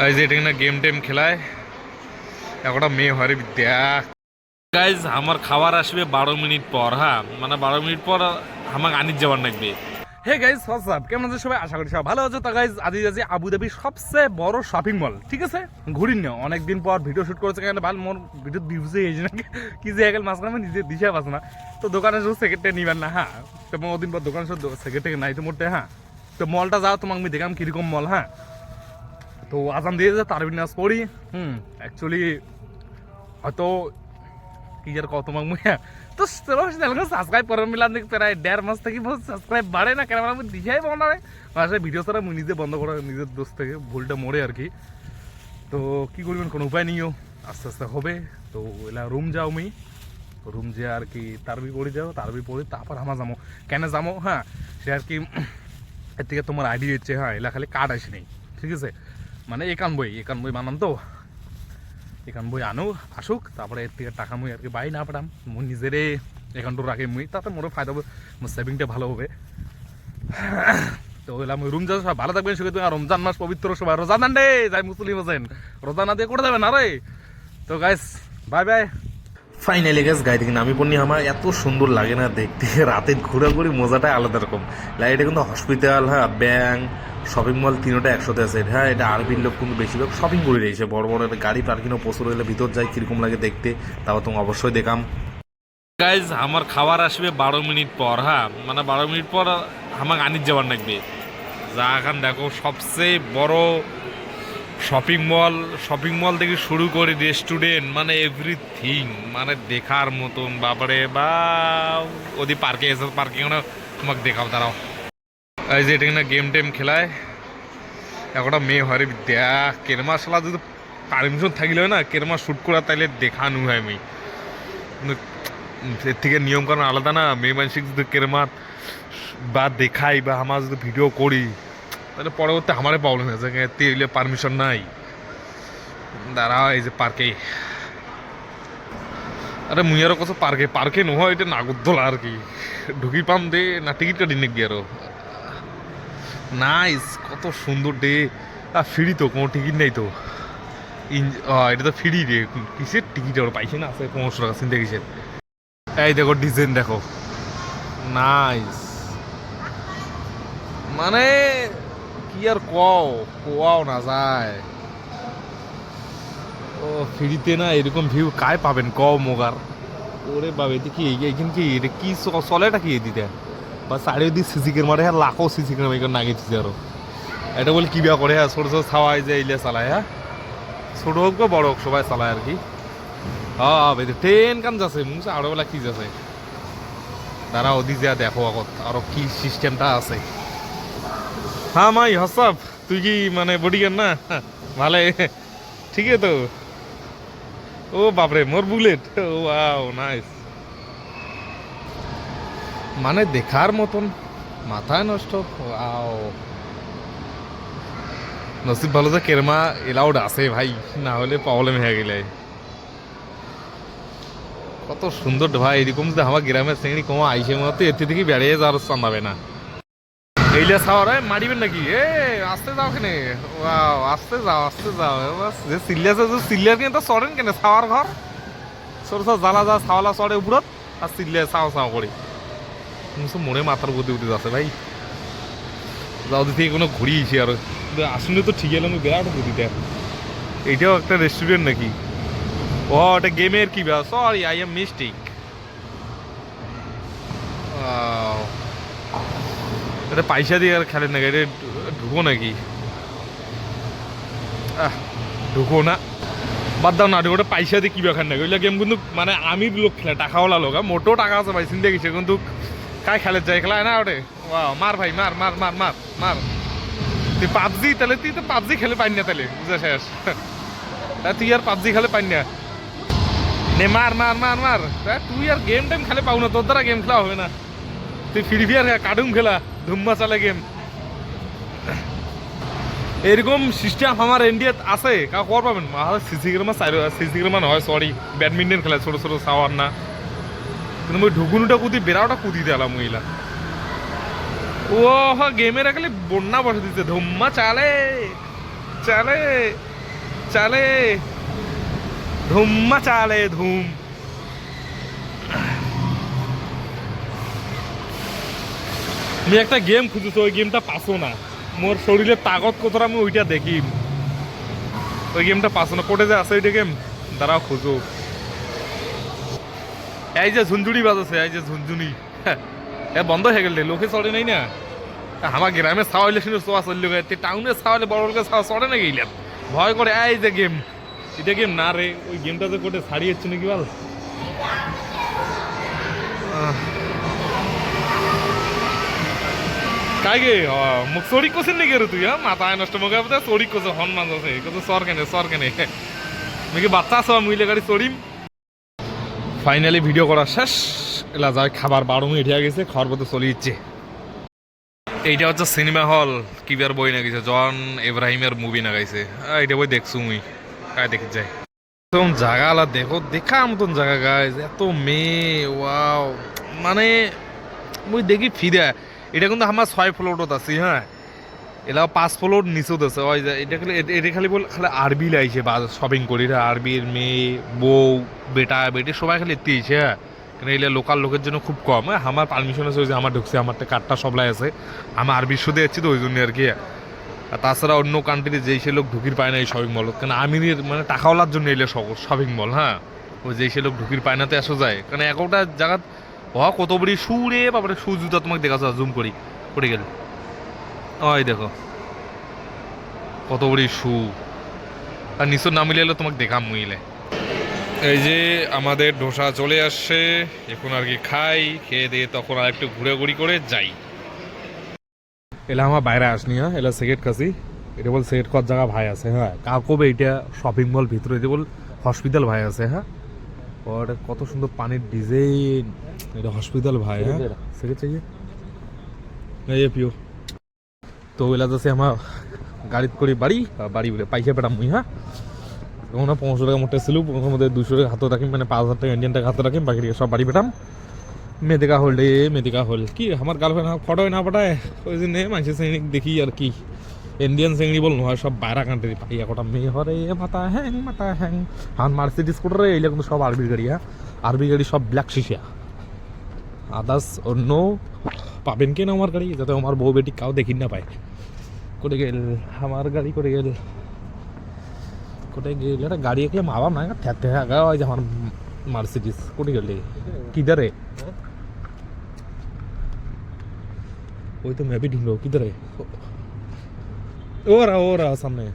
এই যে এটা কিনা গেম টেম খেলায় একটা মেয়ে হরে বিদ্যা। গাইজ আমার খাবার আসবে 12 মিনিট পর। হ্যাঁ মানে 12 মিনিট পর আমাকে আনিত যাবার লাগবে। হে গাইজ হোয়াটসঅ্যাপ, কেমন আছে সবাই? আশা করি সবাই ভালো আছে। তো গাইজ আজ যাচ্ছি আবুধাবির সবচেয়ে বড় শপিং মল, ঠিক আছে? ঘুরিন না, অনেকদিন পর ভিডিও শুট করেছে কেন ভালো মোর ভিডিও ভিউজে এই জন্য কি যে এখন মাঝখানে আমি নিজে দিশা পাস না। তো দোকানে শুধু সেকেন্ডে নিবেন না, হ্যাঁ তো ওদিন পর দোকানে শুধু সেকেন্ড থেকে নাই তো মোটে। হ্যাঁ তো মলটা যাও তোমাকে আমি দেখলাম কিরকম মল। হ্যাঁ তো আজান দিয়ে যে তার বিন্যাস পড়ি অ্যাকচুয়ালি হয়তো কি আর কত মাং মুয়া তো চ্যানেলকে সাবস্ক্রাইব করার মিলান দেখ প্রায় 1.5 মাস থেকে বহুত সাবস্ক্রাইব বাড়ে না কেন আমি দিশাই পাও না রে। আসলে ভিডিও ছাড়া মুই নিজে বন্ধ করা নিজের দোষ থেকে ভুলটা মরে আর কি। তো কি করবেন কোনো উপায় নিও, আস্তে আস্তে হবে। তো এলা রুম যাও মুই রুম যে আর কি তারবি পড়ে যাও, তারবি পড়ে তারপর আমার যাবো কেন যাবো। হ্যাঁ সে আর কি এর থেকে তোমার আইডি হচ্ছে, হ্যাঁ এলা খালি কার্ড আসে নেই, ঠিক আছে? মানে একান বই বানাম তো এখান বই আনো আসুক, তারপরে এর থেকে টাকা মুই আর কি বাই না পাঠাম মুই নিজেরে অ্যাকাউন্টও রাখি মুই, তাতে মোরও ফায়দা হবে, মোর সেভিংটা ভালো হবে। তো ওইলা মুই রুম যাও, সব ভালো থাকবেন সুখে। তুমি আর রমজান মাস পবিত্র সবাই রোজা দান রে, যাই মুসলিম আছেন রোজা না দিয়ে করে দেবেন আরে। তো গাইস বাই বাই। ফাইনালি গাছ গাড়ি থেকে নামি পড়নি আমার এত সুন্দর লাগে না দেখতে। রাতে ঘোরাঘুরি মজাটাই আলাদা রকম লাগে। এটা কিন্তু হসপিটাল, হ্যাঁ ব্যাংক, শপিং মল তিনটা একসাথে আছে। হ্যাঁ এটা আরবির লোক কিন্তু বেশিরভাগ শপিং করে রয়েছে। বড় বড় একটা গাড়ি পার্কিংও প্রচুর হলে ভিতর যাই কিরকম লাগে দেখতে, তাও তুমি অবশ্যই দেখাম। গাইজ আমার খাবার আসবে 12 মিনিট পর। হ্যাঁ মানে 12 মিনিট পর আমাকে আনিত যাবার লাগবে। যা এখন দেখো সবচেয়ে বড় শপিং মল থেকে শুরু করে রেস্টুরেন্ট মানে এভরিথিং মানে দেখার মতন বাবারে বা। ওদি পার্কে এসে পার্কিং তোমাকে দেখাও দাঁড়াও। এই যে এটা কিনা গেম টেম খেলায় একটা মেয়ে হরে বিদ্যা। কেরমা সালা যদি পারমিশন থাকিলে না কেরমা শ্যুট করা তাইলে দেখানো হয় আমি। এর থেকে নিয়মকানুন আলাদা না। মেয়ে মানুষকে যদি কেরমা বা দেখাই বা আমার যদি ভিডিও করি তাহলে পরবর্তী আমারই প্রবলেম হয়েছে, এলে পারমিশন নাই। দাঁড়া এই যে পার্কে, আরে মুই আরো কত পার্কে নহয় এটা নাগরদোলা আর কি ঢুকি পাম দে না টিকিট কাটি নাকি আরো। নাইস, কত সুন্দর ডে। ফ্রি তো, কোনো টিকিট নেই তো। এটা তো ফ্রি রে, কিসের টিকিট আর পাইছে না আছে 1500 টাকা চিন্তা কিসের। এই দেখো ডিজাইন দেখো, নাইস। মানে কি আর কোয়াও না যায়। ও ফ্রিতে না এরকম ভিউ কায় পাবেন কও মোগার। ওরে বাবা এটা কি এইখান কি এটা কি চলেটা কি দিতে বা চারিদিক সিসি ক্যামেরা, হ্যাঁ লাখো সিসি ক্যামেরা এখানে নাগিয়েছে আরো। এটা বলে কি বিয়া করে, হ্যাঁ ছোট ছোট ছাওয়াই যে ইলে চালায়। হ্যাঁ ছোট হোক বা বড় হোক সবাই চালায় আর কি। হ্যাঁ ভাই ট্রেন কান যাচ্ছে মুছে আরো বেলা কি যাচ্ছে। দাঁড়া ওদি যা দেখো আগত আরো কি সিস্টেমটা আছে। হ্যাঁ মাই হসাব তুই কি মানে বডিগার্ড না? ভালে ঠিক আছে তো। ও বাপরে মোর বুলেট, ও ওয়াও নাইস। মানে দেখার মতন, মাথায় নষ্ট। ওয়াও নসিব ভালো যে কেরমা এলাউড আছে ভাই, না হলে প্রবলেম হয়ে গেলে। কত সুন্দর ভাই, এরকম যে আমার গ্রামের শ্রেণী কমা আইসে মতো এর থেকে বেড়িয়ে যাওয়ার চান্দাবে না। এইলে খাওয়ার মারিবেন নাকি? আসতে যাও কেনে? ওয়াও আসতে যাও যে সিল্লিয়া আছে সিল্লিয়ার কিন্তু চড়েন কেনে ছাওয়ার ঘর ছোট ছোট জ্বালা যা ছাওয়ালা চড়ে উপরত আর সিল্লিয়া চাও করে মনে মাথার গতি উঠে যাচ্ছে ভাই। যাও দিতে কোনো ঘুরিয়েছি আর আসলে তো ঠিক এলাম বিরাট গতিতে। এইটাও একটা রেস্টুরেন্ট নাকি? ও এটা গেমের কি বা সরি আই এম মিস্টেক। এটা পয়সা দিয়ে আর খেলেন নাকি? এটা ঢুকো নাকি? ঢুকো না, বাদ দাও না ঢুকো। ওটা পয়সা দিয়ে কি খেলেন নাকি? ওইগুলো গেম কিন্তু মানে আমি লোক খেলে টাকাওয়ালা লোক, মোটেও টাকা আছে ভাই চিন্তা গেছে কিন্তু কায় খেলে যায় খেলায় না ওটে। মার ভাই মার মার মার মার মার। তুই পাবজি তাহলে তুই তো পাবজি খেলে পাই না তাহলে বুঝে শেষ। তুই আর পাবজি খেলে পাই না নে মার মার মার মার। তুই আর গেম টেম খেলে পাও না, তোর দ্বারা গেম খেলা হবে না। তুই ফ্রি ফায়ার কার্টুন খেলা ধুম্মা চালে গেম। এরকম সিস্টেম আমার ইন্ডিয়াত আছে, কাউ কর পাবেন সিসি ক্যামেরা নয় সরি ব্যাডমিন্টন খেলা ছোট ছোট সাওয়ার না। কিন্তু ওই ঢুকুনুটা কুদি বেড়াওটা কুদি দিলাম মহিলা। ও গেমের খালি বন্যা বসে দিচ্ছে ধুম্মা চালে চালে। চালে ধুম চালে ধুম। আমি একটা গেম খুঁজেছি, ওই গেমটা পাসো না। মোর শরীরে তাগত কতটা আমি ওইটা দেখি, ওই গেমটা পাসো না। কোটে যে আছে ওইটা গেম, দাঁড়াও খুঁজো। এই যে ঝুনঝুনি বাজাছে, এই যে ঝুনঝুনি, এ বন্ধ হয়ে গেল, লোকে চড়ে নাই না। আমার গ্রামে ছাওয়াইলে শুনে চোয়া চলল গেছে, টাউনে ছাওয়াইলে বড় লোকে ছাওয়া চড়ে না গেলাম, ভয় করে। এই যে গেম, এটা গেম না রে, ওই গেমটা যে কোটে ছাড়িয়েছে নাকি বল। काय गे मग चोरी कसे नाही गेलो तू या माता आहे नष्ट मग चोरी कसं हॉर्न मानছে कसं সর কেনে मी কি বাচ্চা সব মুইলে গাড়ি চড়িম। ফাইনালি ভিডিও করা শেষ, এলা যায় খাবার 12 মিনিট হয়ে গেছে, খাওয়ার পথে চলে যাচ্ছে। এইটা হচ্ছে সিনেমা হল, কিবার বই না গেছে, জন ইব্রাহিমের মুভি না গাইছে, এইটা বই দেখছু মুই, কাই দেখি যাই। তখন জায়গা আলা দেখো, দেখা মতন জায়গা গাইজ, এত মেয়ে, ওয়াও। মানে মুই দেখি ফিরে, এটা কিন্তু আমার 6 ফ্লোরত আছে, হ্যাঁ, এলা 5 ফ্লোর নিচত আছে। ওই যে এটা খালি, এটা খালি বল খালি আরবি লাইছে বা শপিং করি, আরবির মেয়ে বউ বেটা বেটি সবাই খালি এতেইছে, হ্যাঁ। কিন্তু এগুলো লোকাল লোকের জন্য খুব কম। হ্যাঁ, আমার পারমিশন আছে, ওই যে আমার ঢুকছে, আমার কার্ডটা সবলাই আছে, আমি আরবির সুদে যাচ্ছি তো ওই জন্য আর কি। আর তাছাড়া অন্য কান্ট্রিতে যেই সে লোক ঢুকির পায় না এই শপিং মল, কারণ আমির মানে টাকাওয়ালার জন্য এলে শপিং মল, হ্যাঁ। ওই যেই সে লোক ঢুকির পায় না তো আসো যায়, কারণ একটা জায়গা কত বড়ি শু রে বাবারে, শু জুতা তোমাকে দেখা যায়, জুম করি পড়ে গেল, ওই দেখো কত বড়ি শু। আর নিচুর না মিলে এলো তোমাকে দেখাম মুইলে। এই যে আমাদের ডোসা চলে আসছে, এখন আর কি খাই, খেয়ে দিয়ে তখন আর একটু ঘুরে করে যাই। এলা আমার বাইরে আসনি, হ্যাঁ, এলা সিগারেট খাসি, এটা বল সিগারেট খাওয়ার জায়গা ভাই আছে, হ্যাঁ। কাকবে এটা শপিং মল ভিতরে, এটা বল হসপিটাল ভাই আছে, হ্যাঁ। और কত সুন্দর পানির ডিজাইন, এটা হসপিটাল ভাই, হ্যাঁ। সিগারেট চাইয়ে এই পিও তো এলা যাচ্ছে আমার গাড়িত করে বাড়ি বলে পাইকা পেটাম মুই, হ্যাঁ। ওখানে 500 টাকা মোটে ছিল, ওখানে মধ্যে 200 টাকা হাতে রাখিম, মানে 5000 টাকা ইন্ডিয়ান টাকা হাতে রাখিম, বাকি সব বাড়ি পেটাম। মেদিকা হল রে, মেদিকা হল কি আমার গার্লফ্রেন্ড ফটো না পাঠায়, ওই জন্য মানুষের সৈনিক দেখি আর কি। ইন্ডিয়ান চেংড়ি বল নয়, সব বাইরা কান্ট্রি পাইয়া কটা মেয়ে হরে মাথা হ্যাং। আর মার্সিডিস স্কুটারে এইগুলো কিন্তু সব আরবির গাড়ি, হ্যাঁ। আরবি গাড়ি সব ব্ল্যাক শিশা, আদার্স অন্য পাবেন কেন আমার গাড়ি, যাতে আমার বউ বেটি কাউ দেখি না পায়। করে গেল আমার গাড়ি, করে গেল এটা গাড়ি একলে মাবাম না ঠেকতে আগা, ওই যে আমার মার্সিডিস করে গেলে কিদারে, ওই তো ম্যাপি ঢুকলো কিদারে, ওরা সামনে।